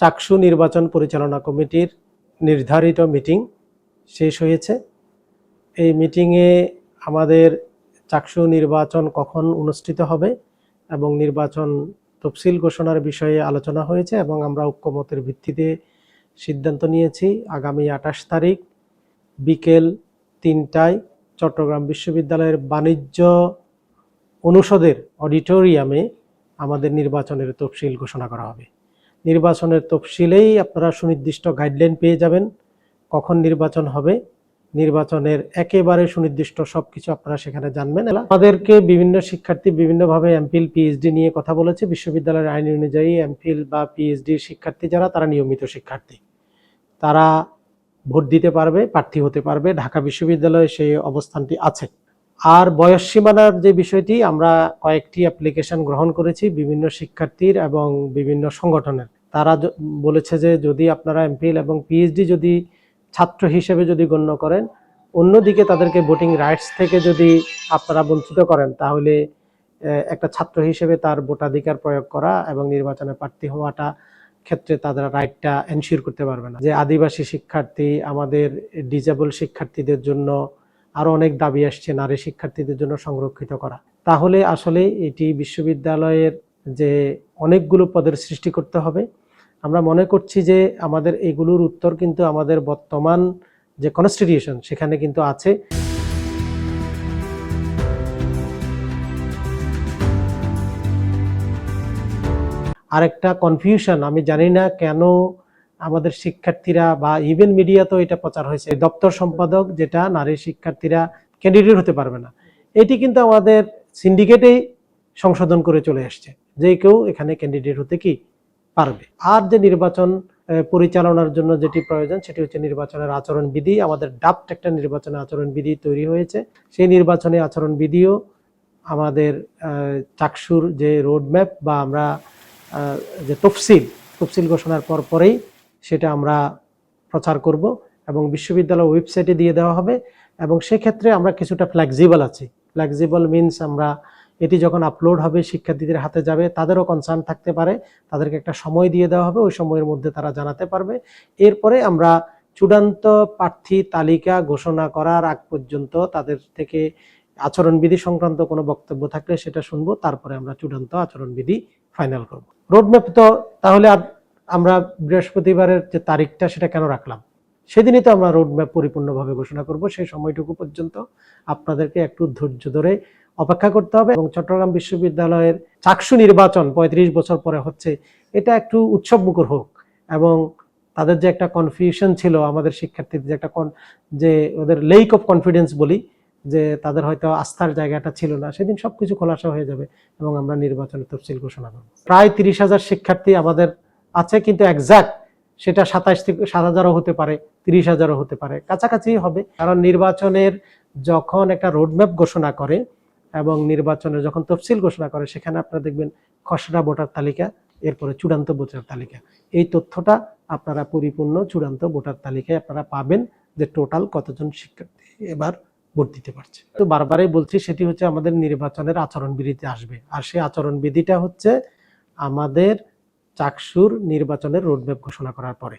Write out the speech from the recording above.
চাকসু নির্বাচন পরিচালনা কমিটির নির্ধারিত মিটিং শেষ হয়েছে। এই মিটিংয়ে আমাদের চাকসু নির্বাচন কখন অনুষ্ঠিত হবে এবং নির্বাচন তফসিল ঘোষণার বিষয়ে আলোচনা হয়েছে এবং আমরা ঐক্যমতের ভিত্তিতে সিদ্ধান্ত নিয়েছি আগামী 28 তারিখ বিকেল 3টায় চট্টগ্রাম বিশ্ববিদ্যালয়ের বাণিজ্য অনুষদের অডিটোরিয়ামে আমাদের নির্বাচনের তফসিল ঘোষণা করা হবে। নির্বাচনের তফসিলেই আপনারা সুনির্দিষ্ট গাইডলাইন পেয়ে যাবেন কখন নির্বাচন হবে, নির্বাচনের একেবারে সুনির্দিষ্ট সবকিছু আপনারা সেখানে জানবেন। আমাদেরকে বিভিন্ন শিক্ষার্থী বিভিন্নভাবে এমফিল পিএইচডি নিয়ে কথা বলেছে। বিশ্ববিদ্যালয়ের আইন অনুযায়ী এমফিল বা পিএইচডি শিক্ষার্থী যারা, তারা নিয়মিত শিক্ষার্থী, তারা ভোট দিতে পারবে, প্রার্থী হতে পারবে। ঢাকা বিশ্ববিদ্যালয়ে সেই অবস্থানটি আছে। আর বয়স সীমানার যে বিষয়টি, আমরা কয়েকটি অ্যাপ্লিকেশন গ্রহণ করেছি বিভিন্ন শিক্ষার্থীর এবং বিভিন্ন সংগঠনের। তারা বলেছে যে যদি আপনারা এমফিল এবং পিএইচডি যদি ছাত্র হিসেবে যদি গণ্য করেন, অন্যদিকে তাদেরকে ভোটিং রাইটস থেকে যদি আপনারা বঞ্চিত করেন, তাহলে একটা ছাত্র হিসেবে তার ভোটাধিকার প্রয়োগ করা এবং নির্বাচনে প্রার্থী হওয়াটা ক্ষেত্রে তাদের রাইটটা এনশিওর করতে পারবে না। যে আদিবাসী শিক্ষার্থী, আমাদের ডিজেবল শিক্ষার্থীদের জন্য আরো অনেক দাবি আসছে নারী শিক্ষার্থীদের জন্য সংরক্ষিত করা। তাহলে আসলে এটি বিশ্ববিদ্যালয়ের যে অনেকগুলো পদের সৃষ্টি করতে হবে। আমরা মনে করছি যে আমাদের এগুলোর উত্তর কিন্তু আমাদের বর্তমান যে কনস্টিটিউশন সেখানে কিন্তু আছে। আরেকটা কনফিউশন, আমি জানি না কেন আমাদের শিক্ষার্থীরা বা ইভেন মিডিয়াতেও এটা প্রচার হয়েছে, দপ্তর সম্পাদক যেটা নারী শিক্ষার্থীরা ক্যান্ডিডেট হতে পারবে না, এটি কিন্তু আমাদের সিন্ডিকেটেই সংশোধন করে চলে আসছে যে কেউ এখানে ক্যান্ডিডেট হতে কি পারবে। আর যে নির্বাচন পরিচালনার জন্য যেটি প্রয়োজন সেটি হচ্ছে নির্বাচনের আচরণবিধি। আমাদের ড্রাফট একটা নির্বাচনের আচরণবিধি তৈরি হয়েছে। সেই নির্বাচনী আচরণবিধিও আমাদের চাকসুর যে রোডম্যাপ বা আমরা যে তফসিল ঘোষণার পরেই সেটা আমরা প্রচার করব এবং বিশ্ববিদ্যালয় ওয়েবসাইটে দিয়ে দেওয়া হবে। এবং সেক্ষেত্রে আমরা কিছুটা ফ্লেক্সিবল আছি। ফ্লেক্সিবল মিনস আমরা এটি যখন আপলোড হবে শিক্ষার্থীদের হাতে যাবে, তাদেরও কনসার্ন থাকতে পারে, তাদেরকে একটা সময় দিয়ে দেওয়া হবে, ওই সময়ের মধ্যে তারা জানাতে পারবে। এরপরে আমরা চূড়ান্ত প্রার্থী তালিকা ঘোষণা করার আগ পর্যন্ত তাদের থেকে আচরণবিধি সংক্রান্ত কোনো বক্তব্য থাকলে সেটা শুনবো, তারপরে আমরা চূড়ান্ত আচরণবিধি ফাইনাল করব। রোডম্যাপ তো তাহলে আমরা বৃহস্পতিবারের যে তারিখটা সেটা কেন রাখলাম? সেদিনই তো আমরা রোডম্যাপ পরিপূর্ণভাবে ঘোষণা করব। সেই সময়টুকু পর্যন্ত আপনাদেরকে একটু ধৈর্য ধরে অপেক্ষা করতে হবে। এবং চট্টগ্রাম বিশ্ববিদ্যালয়ের চাকসু নির্বাচন 35 বছর পরে হচ্ছে, এটা একটু উৎসবমুখর হোক। এবং তাদের যে একটা কনফিউশন ছিল, আমাদের শিক্ষার্থীদের যে একটা যে ওদের লেক অফ কনফিডেন্স বলি, যে তাদের হয়তো আস্থার জায়গাটা ছিল না, সেদিন সবকিছু খোলাসা হয়ে যাবে এবং আমরা নির্বাচনের তফসিল ঘোষণা করব। প্রায় 30,000 শিক্ষার্থী আমাদের আছে, কিন্তু এক্সাক্ট সেটা 27 থেকে 7,000ও হতে পারে, 30,000ও হতে পারে, কাছাকাছি হবে। কারণ নির্বাচনের যখন একটা রোডম্যাপ ঘোষণা করে এবং নির্বাচনের যখন তফসিল ঘোষণা করে, সেখানে আপনারা দেখবেন খসড়া ভোটার তালিকা, এরপরে চূড়ান্ত ভোটার তালিকা। এই তথ্যটা আপনারা পরিপূর্ণ চূড়ান্ত ভোটার তালিকায় আপনারা পাবেন যে টোটাল কতজন শিক্ষার্থী এবার ভোট দিতে পারছে। তো বারবারই বলছি, সেটি হচ্ছে আমাদের নির্বাচনের আচরণবিধিতে আসবে। আর সেই আচরণবিধিটা হচ্ছে আমাদের চাকসুর নির্বাচনের রোডম্যাপ ঘোষণা করার পরে।